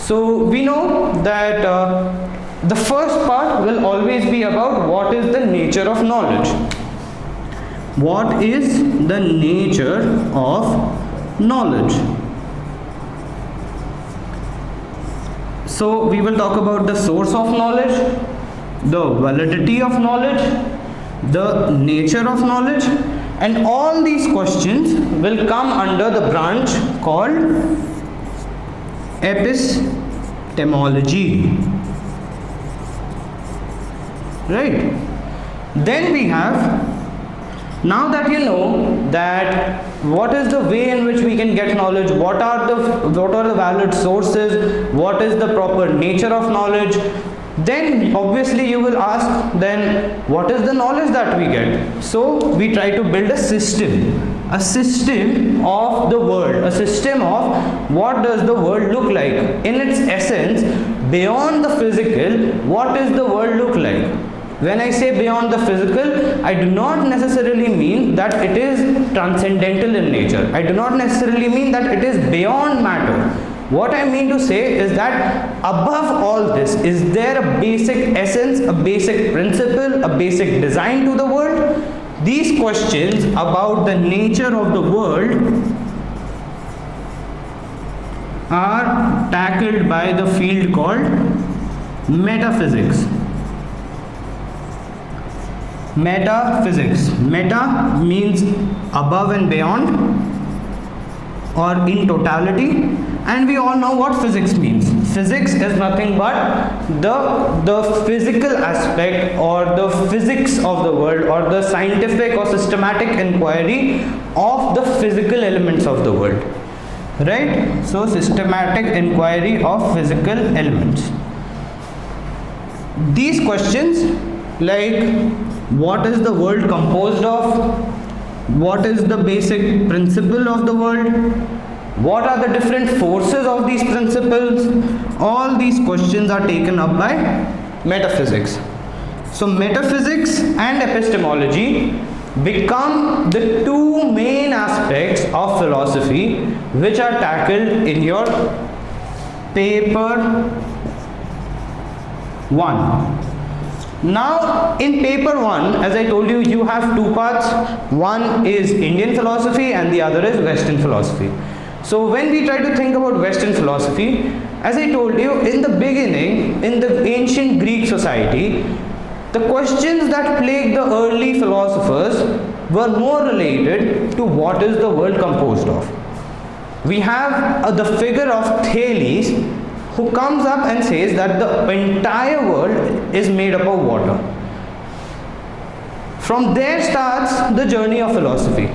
So we know that the first part will always be about what is the nature of knowledge. What is the nature of knowledge? So we will talk about the source of knowledge, the validity of knowledge, the nature of knowledge, and all these questions will come under the branch called epistemology. Right? Then we have, now that you know that what is the way in which we can get knowledge, what are the valid sources, what is the proper nature of knowledge, then obviously you will ask, then what is the knowledge that we get? So we try to build a system of the world, a system of what does the world look like in its essence. Beyond the physical, what does the world look like? When I say beyond the physical, I do not necessarily mean that it is transcendental in nature. I do not necessarily mean that it is beyond matter. What I mean to say is that above all this, is there a basic essence, a basic principle, a basic design to the world? These questions about the nature of the world are tackled by the field called metaphysics. Metaphysics. Meta means above and beyond, or in totality, and we all know what physics means. Physics is nothing but the physical aspect or the physics of the world, or the scientific or systematic inquiry of the physical elements of the world. Right? So systematic inquiry of physical elements. These questions like what is the world composed of, what is the basic principle of the world, what are the different forces of these principles, all these questions are taken up by metaphysics. So metaphysics and epistemology become the two main aspects of philosophy which are tackled in your paper 1. Now in paper 1, as I told you, you have two parts. One is Indian philosophy and the other is Western philosophy. So when we try to think about Western philosophy, as I told you in the beginning, in the ancient Greek society, the questions that plagued the early philosophers were more related to what is the world composed of. We have the figure of Thales, who comes up and says that the entire world is made up of water. From there starts the journey of philosophy.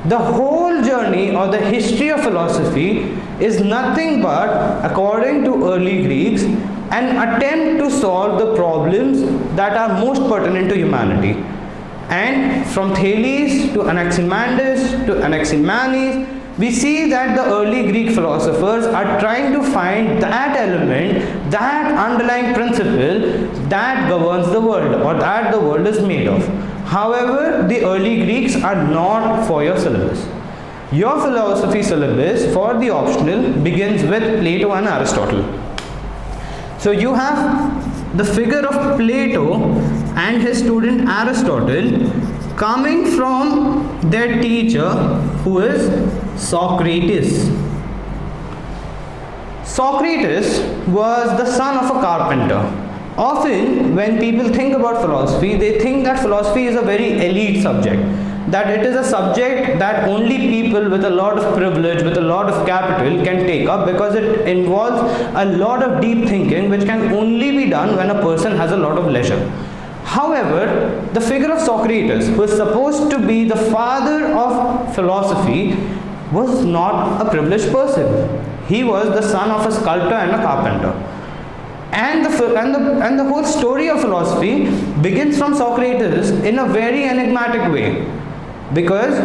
The whole journey or the history of philosophy is nothing but, according to early Greeks, an attempt to solve the problems that are most pertinent to humanity. And from Thales to Anaximander to Anaximenes, we see that the early Greek philosophers are trying to find that element, that underlying principle that governs the world, or that the world is made of. However, the early Greeks are not for your syllabus. Your philosophy syllabus for the optional begins with Plato and Aristotle. So you have the figure of Plato and his student Aristotle coming from their teacher, who is Socrates. Socrates was the son of a carpenter. Often when people think about philosophy, they think that philosophy is a very elite subject, that it is a subject that only people with a lot of privilege, with a lot of capital can take up, because it involves a lot of deep thinking which can only be done when a person has a lot of leisure. However, the figure of Socrates, who is supposed to be the father of philosophy, was not a privileged person. He was the son of a sculptor and a carpenter. And the whole story of philosophy begins from Socrates in a very enigmatic way. Because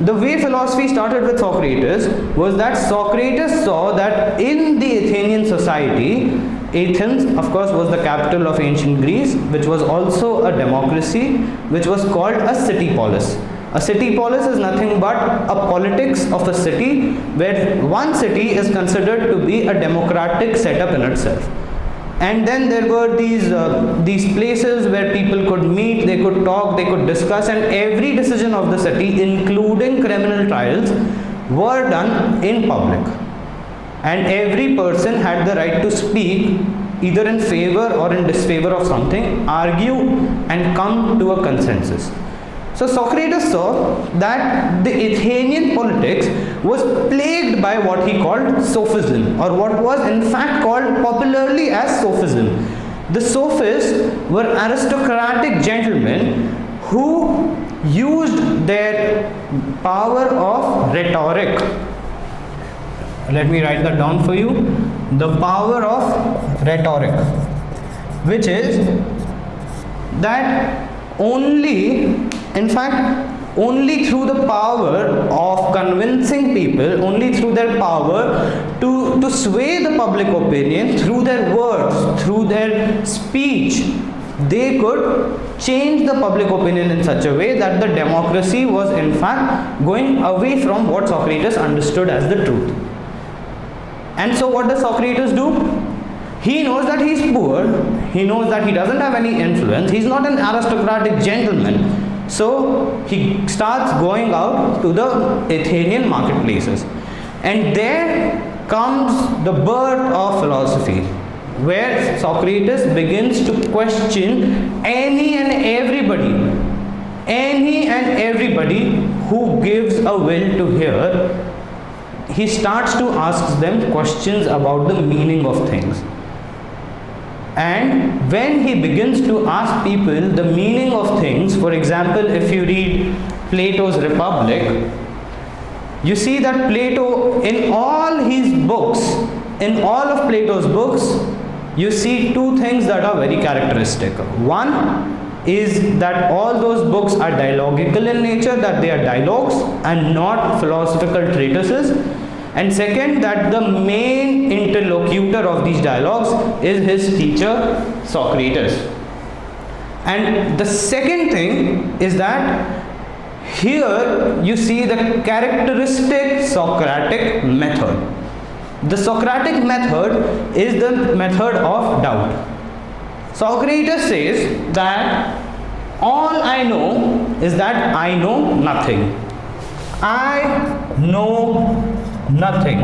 the way philosophy started with Socrates was that Socrates saw that in the Athenian society, Athens, of course, was the capital of ancient Greece, which was also a democracy, which was called a city polis. A city polis is nothing but a politics of a city where one city is considered to be a democratic setup in itself. And then there were these places where people could meet, they could talk, they could discuss, and every decision of the city, including criminal trials, were done in public. And every person had the right to speak either in favor or in disfavor of something, argue and come to a consensus. So Socrates saw that the Athenian politics was plagued by what he called sophism, or what was in fact called popularly as sophism. The sophists were aristocratic gentlemen who used their power of rhetoric. Let me write that down for you. The power of rhetoric, which is that only through the power of convincing people, only through their power to sway the public opinion through their words, through their speech, they could change the public opinion in such a way that the democracy was in fact going away from what Socrates understood as the truth. And so what does Socrates do? He knows that he is poor, he knows that he doesn't have any influence, he is not an aristocratic gentleman. So he starts going out to the Athenian marketplaces. And there comes the birth of philosophy, where Socrates begins to question any and everybody who gives a will to hear. He starts to ask them questions about the meaning of things. And when he begins to ask people the meaning of things, for example, if you read Plato's Republic, you see that Plato, in all of Plato's books, you see two things that are very characteristic. One is that all those books are dialogical in nature, that they are dialogues and not philosophical treatises. And second, that the main interlocutor of these dialogues is his teacher Socrates. And the second thing is that here you see the characteristic Socratic method. The Socratic method is the method of doubt. Socrates says that all I know is that I know nothing. I know nothing.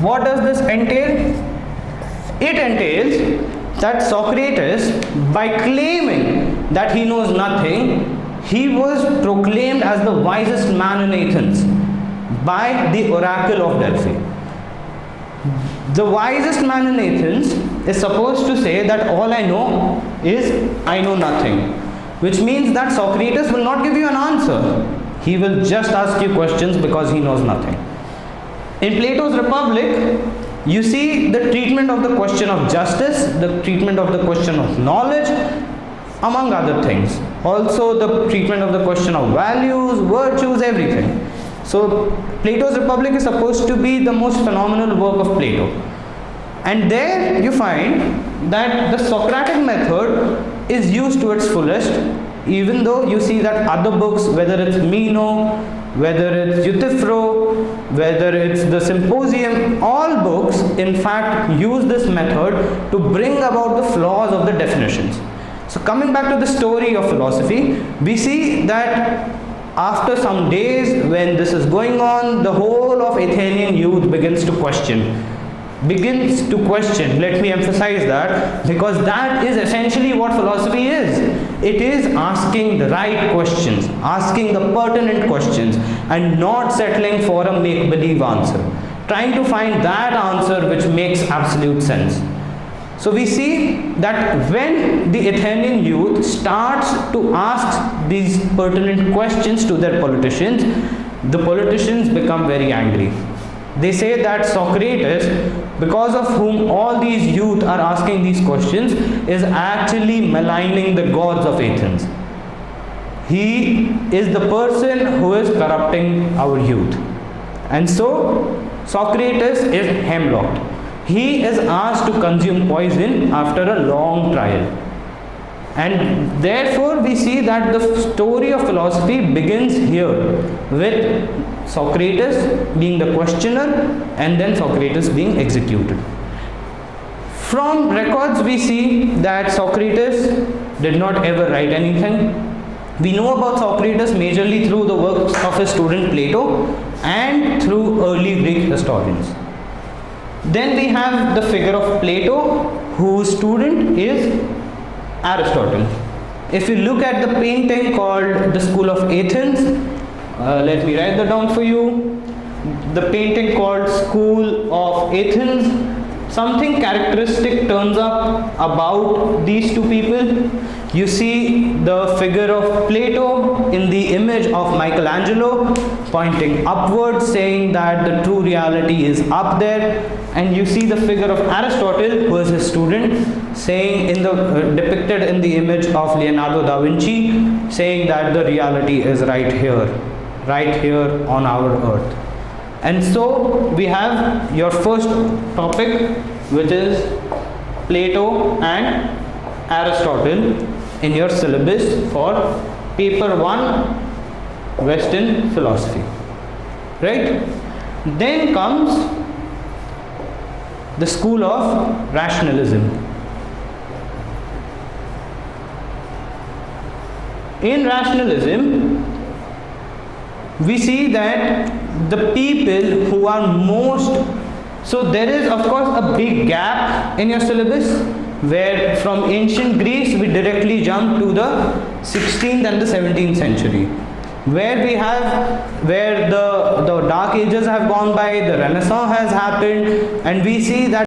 What does this entail? It entails that Socrates, by claiming that he knows nothing, he was proclaimed as the wisest man in Athens by the oracle of Delphi. The wisest man in Athens is supposed to say that all I know is I know nothing, which means that Socrates will not give you an answer. He will just ask you questions because he knows nothing. In Plato's Republic, you see the treatment of the question of justice, the treatment of the question of knowledge, among other things. Also the treatment of the question of values, virtues, everything. So Plato's Republic is supposed to be the most phenomenal work of Plato. And there you find that the Socratic method is used to its fullest, even though you see that other books, whether it's Meno, whether it's Euthyphro, whether it's the Symposium, all books in fact use this method to bring about the flaws of the definitions. So coming back to the story of philosophy, we see that after some days when this is going on, the whole of Athenian youth begins to question. Let me emphasize that, because that is essentially what philosophy is. It is asking the right questions, asking the pertinent questions, and not settling for a make-believe answer, trying to find that answer which makes absolute sense. So we see that when the Athenian youth starts to ask these pertinent questions to their politicians, the politicians become very angry. They say that Socrates, because of whom all these youth are asking these questions, is actually maligning the gods of Athens. He is the person who is corrupting our youth. And so Socrates is hemlocked. He is asked to consume poison after a long trial. And therefore we see that the story of philosophy begins here with Socrates being the questioner and then Socrates being executed. From records we see that Socrates did not ever write anything. We know about Socrates majorly through the works of his student Plato and through early Greek historians. Then we have the figure of Plato, whose student is Aristotle. If you look at the painting called The School of Athens, let me write that down for you. The painting called School of Athens, something characteristic turns up about these two people. You see the figure of Plato in the image of Michelangelo pointing upwards, saying that the true reality is up there, and you see the figure of Aristotle, who is his student, saying depicted in the image of Leonardo da Vinci, saying that the reality is right here on our earth. And so we have your first topic, which is Plato and Aristotle in your syllabus for paper 1 Western philosophy, right? Then comes the school of rationalism. In rationalism, we see that the people who are so there is of course a big gap in your syllabus, where from ancient Greece we directly jump to the 16th and the 17th century, where the dark ages have gone by, the Renaissance has happened, and we see that